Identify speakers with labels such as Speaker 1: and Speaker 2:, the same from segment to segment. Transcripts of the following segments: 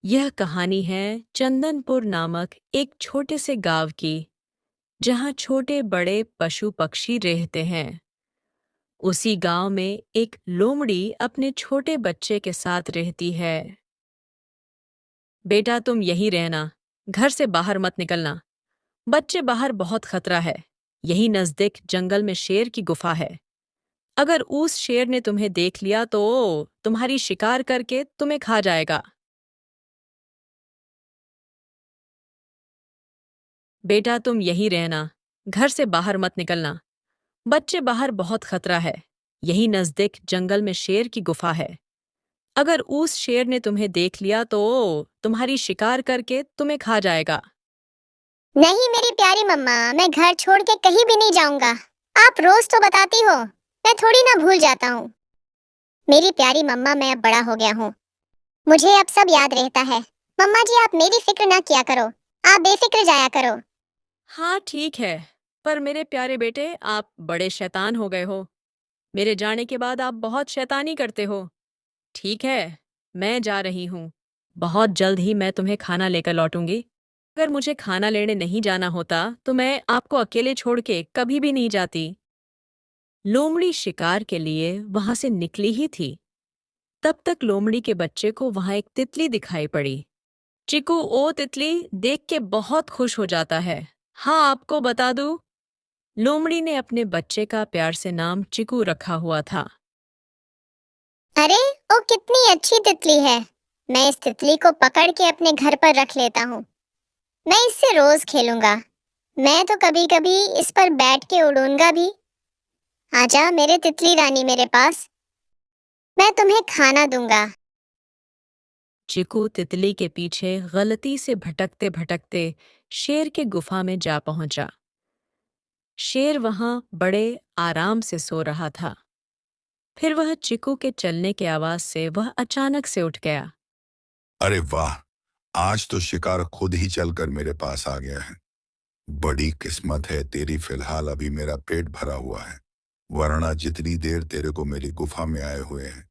Speaker 1: यह कहानी है चंदनपुर नामक एक छोटे से गांव की, जहां छोटे बड़े पशु पक्षी रहते हैं। उसी गांव में एक लोमड़ी अपने छोटे बच्चे के साथ रहती है। बेटा, तुम यहीं रहना, घर से बाहर मत निकलना। बच्चे, बाहर बहुत खतरा है। यही नजदीक जंगल में शेर की गुफा है। अगर उस शेर ने तुम्हें देख लिया तो तुम्हारी शिकार करके तुम्हें खा जाएगा। बेटा, तुम यहीं रहना, घर से बाहर मत निकलना। बच्चे, बाहर बहुत खतरा है। यही नजदीक जंगल में शेर की गुफा है। अगर उस शेर ने तुम्हें देख लिया तो तुम्हारी शिकार करके तुम्हें खा जाएगा।
Speaker 2: नहीं मेरी प्यारी मम्मा, मैं घर छोड़ के कहीं भी नहीं जाऊंगा। आप रोज तो बताती हो, मैं थोड़ी ना भूल जाता हूँ। मेरी प्यारी मम्मा, मैं अब बड़ा हो गया हूँ, मुझे अब सब याद रहता है। मम्मा जी, आप मेरी फिक्र ना किया करो, आप बेफिक्र जाया करो।
Speaker 1: हाँ, ठीक है। पर मेरे प्यारे बेटे, आप बड़े शैतान हो गए हो। मेरे जाने के बाद आप बहुत शैतानी करते हो। ठीक है, मैं जा रही हूँ। बहुत जल्द ही मैं तुम्हें खाना लेकर लौटूंगी। अगर मुझे खाना लेने नहीं जाना होता तो मैं आपको अकेले छोड़ के कभी भी नहीं जाती। लोमड़ी शिकार के लिए वहां से निकली ही थी। तब तक लोमड़ी के बच्चे को वहां एक तितली दिखाई पड़ी। चिकू, ओ तितली, देख के बहुत खुश हो जाता है। हाँ, आपको बता दूं, लोमड़ी ने अपने बच्चे का प्यार से नाम चिकू रखा हुआ था।
Speaker 2: अरे, ओ कितनी अच्छी तितली है। मैं इस तितली को पकड़ के अपने घर पर रख लेता हूँ। मैं इससे रोज खेलूंगा। मैं तो कभी कभी इस पर बैठ के उड़ूंगा भी। आजा मेरे तितली रानी मेरे पास, मैं तुम्हें खाना दूंगा।
Speaker 1: चिकू तितली के पीछे गलती से भटकते भटकते शेर के गुफा में जा पहुंचा। शेर वहां बड़े आराम से सो रहा था। फिर वह चिकू के चलने की आवाज से वह अचानक से उठ गया।
Speaker 3: अरे वाह! आज तो शिकार खुद ही चलकर मेरे पास आ गया है। बड़ी किस्मत है तेरी, फिलहाल अभी मेरा पेट भरा हुआ है, वरना जितनी देर तेरे को मेरी गुफा में आए हुए हैं,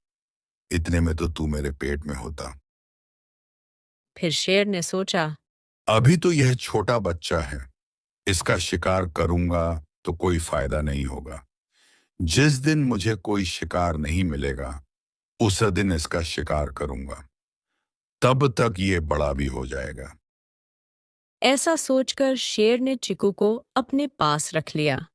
Speaker 3: इतने में तो तू मेरे पेट में होता।
Speaker 1: फिर शेर ने सोचा,
Speaker 3: अभी तो यह छोटा बच्चा है, इसका शिकार करूंगा तो कोई फायदा नहीं होगा। जिस दिन मुझे कोई शिकार नहीं मिलेगा, उस दिन इसका शिकार करूंगा। तब तक ये बड़ा भी हो जाएगा।
Speaker 1: ऐसा सोचकर शेर ने चिकू को अपने पास रख लिया।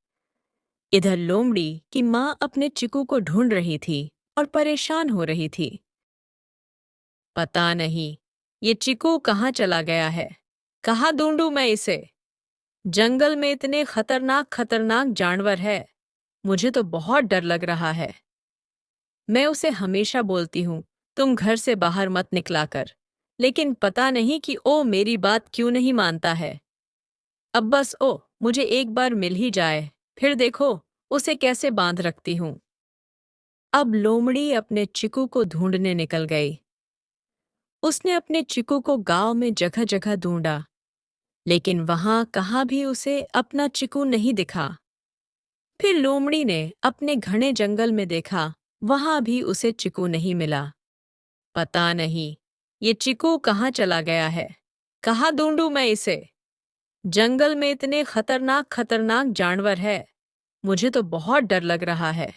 Speaker 1: इधर लोमड़ी की माँ अपने चिकू को ढूंढ रही थी और परेशान हो रही थी। पता नहीं ये चिकू कहाँ चला गया है। कहाँ ढूंढूं मैं इसे। जंगल में इतने खतरनाक खतरनाक जानवर है। मुझे तो बहुत डर लग रहा है। मैं उसे हमेशा बोलती हूँ, तुम घर से बाहर मत निकला कर, लेकिन पता नहीं कि ओ मेरी बात क्यों नहीं मानता है। अब बस मुझे एक बार मिल ही जाए, फिर देखो उसे कैसे बांध रखती हूँ। अब लोमड़ी अपने चिकू को ढूंढने निकल गई। उसने अपने चिकू को गांव में जगह जगह ढूंढा, लेकिन वहां कहाँ भी उसे अपना चिकू नहीं दिखा। फिर लोमड़ी ने अपने घने जंगल में देखा, वहां भी उसे चिकू नहीं मिला। पता नहीं ये चिकू कहाँ चला गया है। कहाँ ढूंढूं मैं इसे। जंगल में इतने खतरनाक खतरनाक जानवर है। मुझे तो बहुत डर लग रहा है।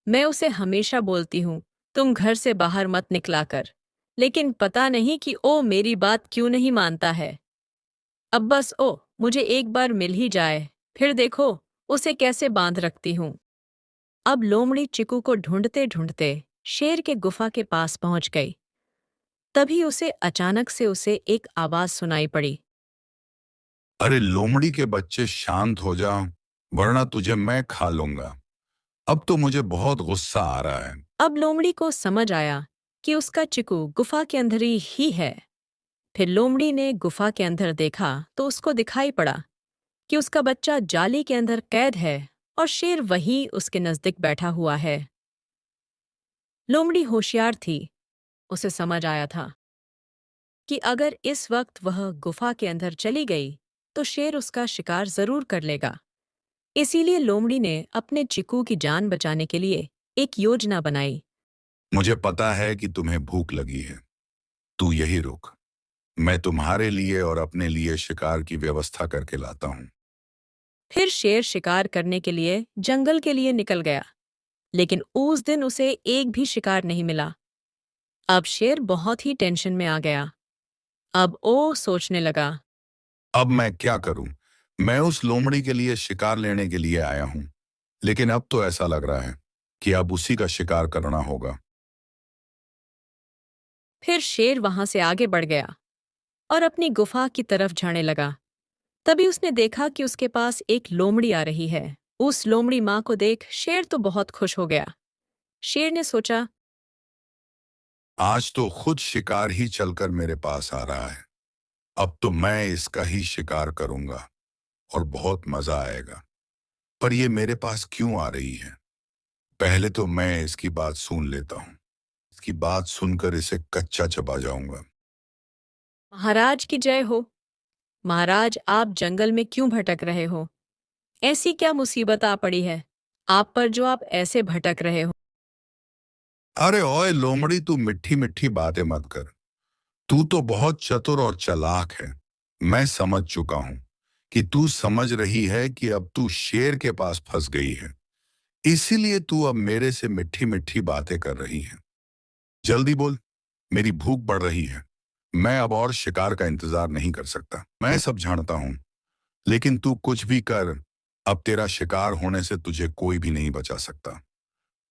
Speaker 1: मैं उसे हमेशा बोलती हूँ, तुम घर से बाहर मत निकला कर, लेकिन पता नहीं कि ओ मेरी बात क्यों नहीं मानता है। अब बस मुझे एक बार मिल ही जाए, फिर देखो उसे कैसे बांध रखती हूँ। अब लोमड़ी चिकू को ढूंढते ढूंढते शेर के गुफा के पास पहुंच गई। तभी उसे अचानक से उसे एक आवाज सुनाई पड़ी।
Speaker 3: अरे लोमड़ी के बच्चे, शांत हो जाओ, वरना तुझे मैं खा लूंगा। अब तो मुझे बहुत गुस्सा आ रहा है।
Speaker 1: अब लोमड़ी को समझ आया कि उसका चिकू गुफा के अंदर ही है। फिर लोमड़ी ने गुफा के अंदर देखा तो उसको दिखाई पड़ा कि उसका बच्चा जाली के अंदर कैद है और शेर वहीं उसके नजदीक बैठा हुआ है। लोमड़ी होशियार थी। उसे समझ आया था कि अगर इस वक्त वह गुफा के अंदर चली गई तो शेर उसका शिकार जरूर कर लेगा। इसीलिए लोमड़ी ने अपने चिकू की जान बचाने के लिए एक योजना बनाई।
Speaker 3: मुझे पता है कि तुम्हें भूख लगी है। तू यही रुक, मैं तुम्हारे लिए और अपने लिए शिकार की व्यवस्था करके लाता हूँ।
Speaker 1: फिर शेर शिकार करने के लिए जंगल के लिए निकल गया, लेकिन उस दिन उसे एक भी शिकार नहीं मिला। अब शेर बहुत ही टेंशन में आ गया। अब वो सोचने लगा,
Speaker 3: अब मैं क्या करूं? मैं उस लोमड़ी के लिए शिकार लेने के लिए आया हूं, लेकिन अब तो ऐसा लग रहा है कि अब उसी का शिकार करना होगा।
Speaker 1: फिर शेर वहां से आगे बढ़ गया और अपनी गुफा की तरफ जाने लगा। तभी उसने देखा कि उसके पास एक लोमड़ी आ रही है। उस लोमड़ी माँ को देख शेर तो बहुत खुश हो गया। शेर ने सोचा,
Speaker 3: आज तो खुद शिकार ही चलकर मेरे पास आ रहा है। अब तो मैं इसका ही शिकार करूंगा और बहुत मजा आएगा। पर ये मेरे पास क्यों आ रही है? पहले तो मैं इसकी बात सुन लेता हूँ। इसकी बात सुनकर इसे कच्चा चबा जाऊंगा।
Speaker 1: महाराज की जय हो। महाराज, आप जंगल में क्यों भटक रहे हो? ऐसी क्या मुसीबत आ पड़ी है आप पर जो आप ऐसे भटक रहे हो?
Speaker 3: अरे ओए लोमड़ी, तू मिट्टी मिट्टी बातें मत कर। तू तो बहुत चतुर और चालाक है। मैं समझ चुका हूं कि तू समझ रही है कि अब तू शेर के पास फंस गई है। इसीलिए तू अब मेरे से मिट्टी मिट्टी बातें कर रही है। जल्दी बोल, मेरी भूख बढ़ रही है। मैं अब और शिकार का इंतजार नहीं कर सकता। मैं सब जानता हूं, लेकिन तू कुछ भी कर, अब तेरा शिकार होने से तुझे कोई भी नहीं बचा सकता।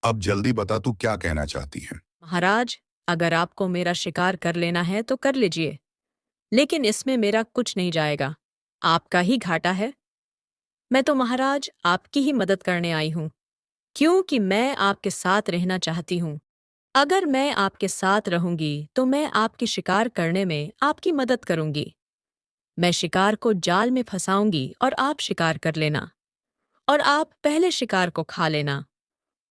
Speaker 3: अब जल्दी बता, तू क्या कहना चाहती है?
Speaker 1: महाराज, अगर आपको मेरा शिकार कर लेना है तो कर लीजिए, लेकिन इसमें मेरा कुछ नहीं जाएगा। आपका ही घाटा है। मैं तो महाराज आपकी ही मदद करने आई हूँ, क्योंकि मैं आपके साथ रहना चाहती हूँ। अगर मैं आपके साथ रहूंगी तो मैं आपकी शिकार करने में आपकी मदद करूंगी। मैं शिकार को जाल में फंसाऊंगी और आप शिकार कर लेना, और आप पहले शिकार को खा लेना,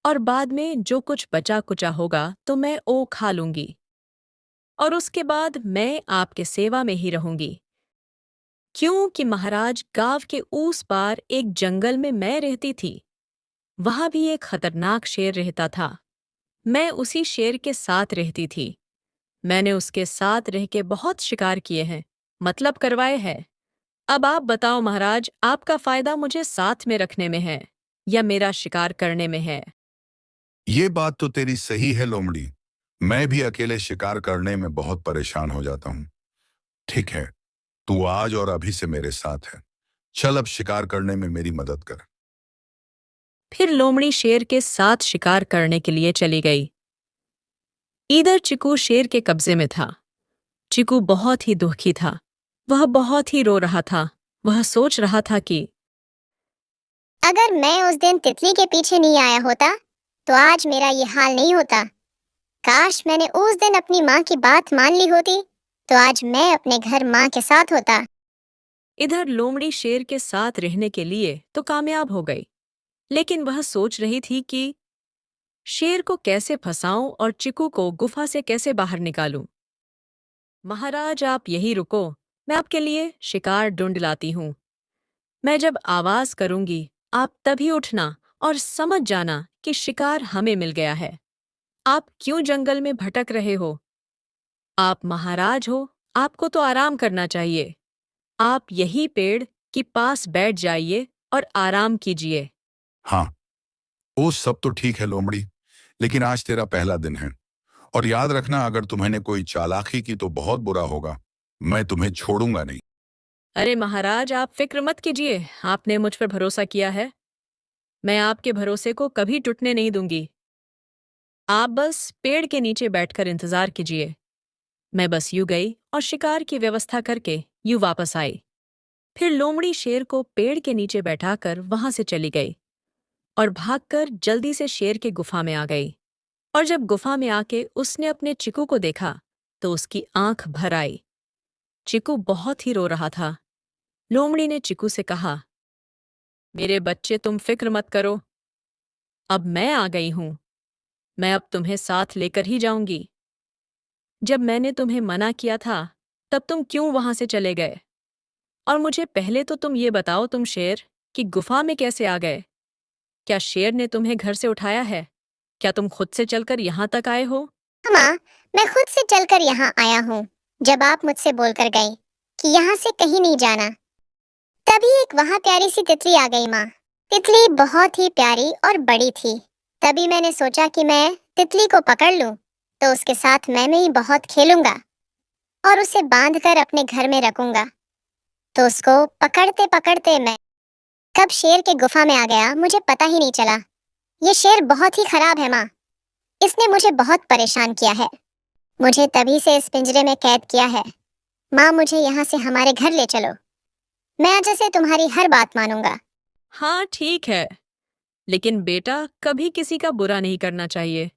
Speaker 1: और बाद में जो कुछ बचा कुचा होगा तो मैं वो खा लूंगी, और उसके बाद मैं आपके सेवा में ही रहूंगी। क्योंकि महाराज, गांव के उस पार एक जंगल में मैं रहती थी। वहां भी एक खतरनाक शेर रहता था। मैं उसी शेर के साथ रहती थी। मैंने उसके साथ रह के बहुत शिकार किए हैं, मतलब करवाए हैं। अब आप बताओ महाराज, आपका फायदा मुझे साथ में रखने में है या मेरा शिकार करने में है?
Speaker 3: ये बात तो तेरी सही है लोमड़ी। मैं भी अकेले शिकार करने में बहुत परेशान हो जाता हूँ। ठीक है, तू आज और अभी से मेरे साथ है। चल अब शिकार करने में मेरी मदद कर।
Speaker 1: फिर लोमड़ी शेर के साथ शिकार करने के लिए चली गई। इधर चिकू शेर के कब्जे में था। चिकू बहुत ही दुखी था। वह बहुत ही रो रहा था। वह सोच रहा था कि
Speaker 2: अगर मैं उस दिन तितली के पीछे नहीं आया होता तो आज मेरा ये हाल नहीं होता। काश मैंने उस दिन अपनी माँ की बात मान ली होती तो आज मैं अपने घर माँ के साथ होता।
Speaker 1: इधर लोमड़ी शेर के साथ रहने के लिए तो कामयाब हो गई, लेकिन वह सोच रही थी कि शेर को कैसे फंसाऊं और चिकू को गुफा से कैसे बाहर निकालूं। महाराज, आप यही रुको, मैं आपके लिए शिकार ढूंढ लाती हूँ। मैं जब आवाज करूंगी आप तभी उठना और समझ जाना कि शिकार हमें मिल गया है। आप क्यों जंगल में भटक रहे हो? आप महाराज हो, आपको तो आराम करना चाहिए। आप यही पेड़ के पास बैठ जाइए और आराम कीजिए।
Speaker 3: हाँ, वो सब तो ठीक है लोमड़ी, लेकिन आज तेरा पहला दिन है। और याद रखना, अगर तुम्हें कोई चालाकी की तो बहुत बुरा होगा। मैं तुम्हें छोड़ूंगा नहीं।
Speaker 1: अरे महाराज, आप फिक्र मत कीजिए, आपने मुझ पर भरोसा किया है। मैं आपके भरोसे को कभी टूटने नहीं दूंगी। आप बस पेड़ के नीचे बैठकर इंतजार कीजिए। मैं बस यूं गई और शिकार की व्यवस्था करके यूं वापस आई। फिर लोमड़ी शेर को पेड़ के नीचे बैठाकर वहां से चली गई और भागकर जल्दी से शेर के गुफा में आ गई। और जब गुफा में आके उसने अपने चिकू को देखा तो उसकी आंख भर आई। चिकू बहुत ही रो रहा था। लोमड़ी ने चिकू से कहा, मेरे बच्चे, तुम फिक्र मत करो। अब मैं आ गई हूं। मैं अब तुम्हें साथ लेकर ही जाऊंगी। जब मैंने तुम्हें मना किया था तब तुम क्यों वहां से चले गए? और मुझे पहले तो तुम ये बताओ, तुम शेर की गुफा में कैसे आ गए? क्या शेर ने तुम्हें घर से उठाया है? क्या तुम खुद से चलकर यहाँ तक आए हो?
Speaker 2: माँ, मैं खुद से चलकर यहाँ आया हूँ। जब आप मुझसे बोलकर गई कि यहाँ से कहीं नहीं जाना, तभी एक वहां प्यारी सी तितली आ गई माँ। तितली बहुत ही प्यारी और बड़ी थी। तभी मैंने सोचा कि मैं तितली को पकड़ लूं, तो उसके साथ मैं भी बहुत खेलूंगा और उसे बांध कर अपने घर में रखूंगा। तो उसको पकड़ते पकड़ते मैं कब शेर के गुफा में आ गया, मुझे पता ही नहीं चला। ये शेर बहुत ही खराब है माँ। इसने मुझे बहुत परेशान किया है। मुझे तभी से इस पिंजरे में कैद किया है। माँ, मुझे यहाँ से हमारे घर ले चलो। मैं आज से तुम्हारी हर बात मानूंगा।
Speaker 1: हाँ ठीक है, लेकिन बेटा कभी किसी का बुरा नहीं करना चाहिए।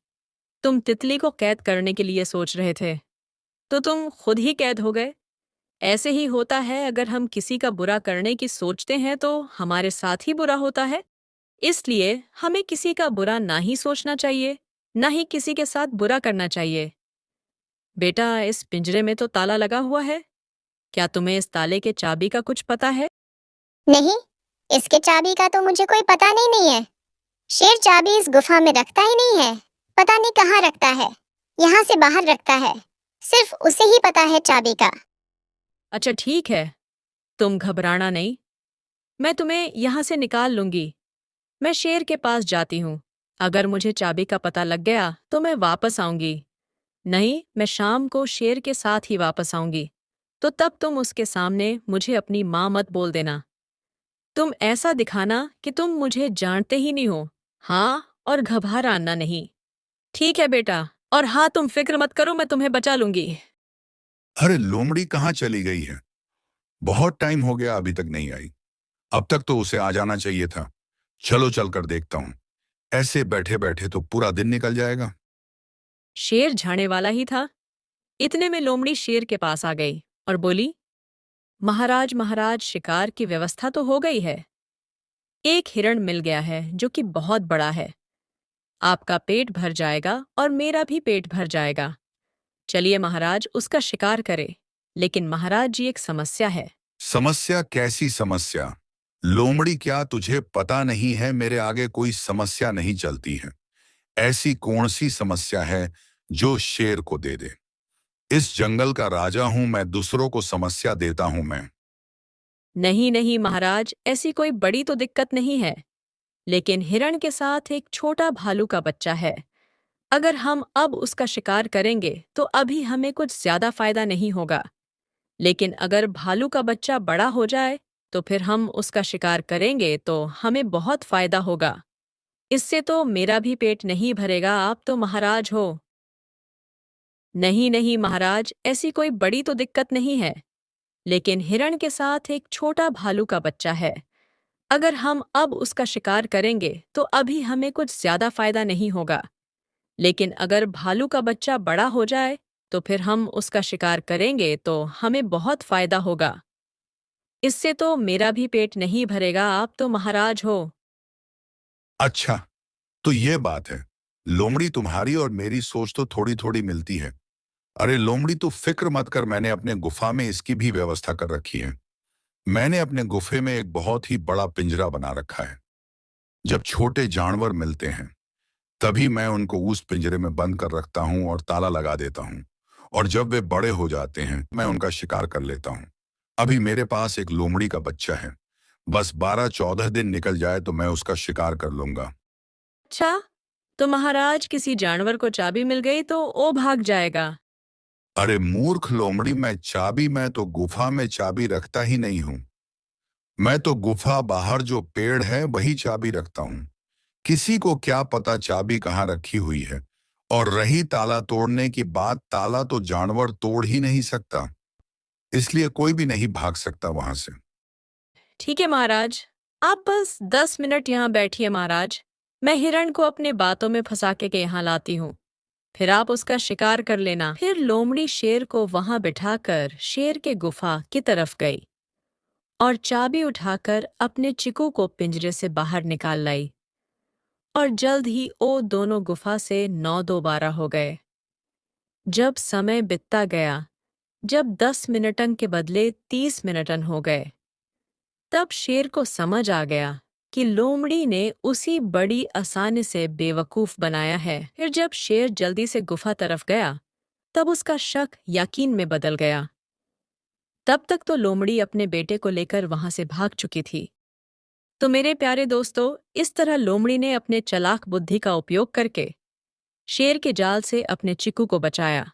Speaker 1: तुम तितली को कैद करने के लिए सोच रहे थे, तो तुम खुद ही कैद हो गए। ऐसे ही होता है, अगर हम किसी का बुरा करने की सोचते हैं तो हमारे साथ ही बुरा होता है। इसलिए हमें किसी का बुरा ना ही सोचना चाहिए, ना ही किसी के साथ बुरा करना चाहिए। बेटा, इस पिंजरे में तो ताला लगा हुआ है। क्या तुम्हें इस ताले के चाबी का कुछ पता है?
Speaker 2: नहीं, इसके चाबी का तो मुझे कोई पता नहीं है। शेर चाबी इस गुफा में रखता ही नहीं है। पता नहीं कहाँ रखता है। यहाँ से बाहर रखता है। सिर्फ उसे ही पता है चाबी का।
Speaker 1: अच्छा ठीक है, तुम घबराना नहीं। मैं तुम्हें यहाँ से निकाल लूंगी। मैं शेर के पास जाती हूँ। अगर मुझे चाबी का पता लग गया तो मैं वापस आऊंगी। नहीं, मैं शाम को शेर के साथ ही वापस आऊंगी। तो तब तुम उसके सामने मुझे अपनी माँ मत बोल देना। तुम ऐसा दिखाना कि तुम मुझे जानते ही नहीं हो। हाँ, और घबराना नहीं। ठीक है बेटा, और हाँ, तुम फिक्र मत करो, मैं तुम्हें बचा लूंगी।
Speaker 3: अरे लोमड़ी कहाँ चली गई है? बहुत टाइम हो गया, अभी तक नहीं आई। अब तक तो उसे आ जाना चाहिए था। चलो चलकर देखता हूँ। ऐसे बैठे बैठे तो पूरा दिन निकल जाएगा।
Speaker 1: शेर झाड़ने वाला ही था। इतने में लोमड़ी शेर के पास आ गई और बोली, महाराज महाराज, शिकार की व्यवस्था तो हो गई है। एक हिरण मिल गया है जो कि बहुत बड़ा है। आपका पेट भर जाएगा और मेरा भी पेट भर जाएगा। चलिए महाराज, उसका शिकार करें। लेकिन महाराज जी, एक समस्या है।
Speaker 3: समस्या? कैसी समस्या? लोमड़ी, क्या तुझे पता नहीं है मेरे आगे कोई समस्या नहीं चलती है? ऐसी कौन सी समस्या है जो शेर को दे दे? इस जंगल का राजा हूं मैं, दूसरों को समस्या देता हूं मैं।
Speaker 1: नहीं नहीं महाराज, ऐसी कोई बड़ी तो दिक्कत नहीं है। लेकिन हिरण के साथ एक छोटा भालू का बच्चा है। अगर हम अब उसका शिकार करेंगे तो अभी हमें कुछ ज्यादा फायदा नहीं होगा। लेकिन अगर भालू का बच्चा बड़ा हो जाए तो फिर हम उसका शिकार करेंगे तो हमें बहुत फायदा होगा। इससे तो मेरा भी पेट नहीं भरेगा, आप तो महाराज हो। नहीं नहीं महाराज, ऐसी कोई बड़ी तो दिक्कत नहीं है। लेकिन हिरण के साथ एक छोटा भालू का बच्चा है। अगर हम अब उसका शिकार करेंगे तो अभी हमें कुछ ज्यादा फायदा नहीं होगा। लेकिन अगर भालू का बच्चा बड़ा हो जाए तो फिर हम उसका शिकार करेंगे तो हमें बहुत फायदा होगा। इससे तो मेरा भी पेट नहीं भरेगा, आप तो महाराज हो।
Speaker 3: अच्छा, तो ये बात है। लोमड़ी, तुम्हारी और मेरी सोच तो थोड़ी थोड़ी मिलती है। अरे लोमड़ी, तू फिक्र मत कर, मैंने अपने गुफा में इसकी भी व्यवस्था कर रखी है। मैंने अपने गुफे में एक बहुत ही बड़ा पिंजरा बना रखा है। जब छोटे जानवर मिलते हैं तभी मैं उनको उस पिंजरे में बंद कर रखता हूँ और ताला लगा देता हूँ। और जब वे बड़े हो जाते हैं मैं उनका शिकार कर लेता हूँ। अभी मेरे पास एक लोमड़ी का बच्चा है। बस 12-14 दिन निकल जाए तो मैं उसका शिकार कर लूंगा।
Speaker 1: अच्छा, तो महाराज, किसी जानवर को चाबी मिल गई तो वो भाग जाएगा।
Speaker 3: अरे मूर्ख लोमड़ी, मैं तो गुफा में चाबी रखता ही नहीं हूँ। मैं तो गुफा बाहर जो पेड़ है वही चाबी रखता हूँ। किसी को क्या पता चाबी कहाँ रखी हुई है। और रही ताला तोड़ने की बात, ताला तो जानवर तोड़ ही नहीं सकता, इसलिए कोई भी नहीं भाग सकता वहां से।
Speaker 1: ठीक है महाराज, आप बस 10 मिनट यहाँ बैठिए महाराज। मैं हिरण को अपने बातों में फंसा के यहाँ लाती हूँ। फिर आप उसका शिकार कर लेना। फिर लोमड़ी शेर को वहां बिठाकर शेर के गुफा की तरफ गई और चाबी उठाकर अपने चिकू को पिंजरे से बाहर निकाल लाई। और जल्द ही वो दोनों गुफा से 9 दोबारा हो गए। जब समय बीतता गया, जब 10 मिनटन के बदले 30 मिनटन हो गए, तब शेर को समझ आ गया कि लोमड़ी ने उसी बड़ी आसानी से बेवकूफ बनाया है। फिर जब शेर जल्दी से गुफा तरफ गया, तब उसका शक यकीन में बदल गया। तब तक तो लोमड़ी अपने बेटे को लेकर वहां से भाग चुकी थी। तो मेरे प्यारे दोस्तों, इस तरह लोमड़ी ने अपने चालाक बुद्धि का उपयोग करके शेर के जाल से अपने चिकू को बचाया।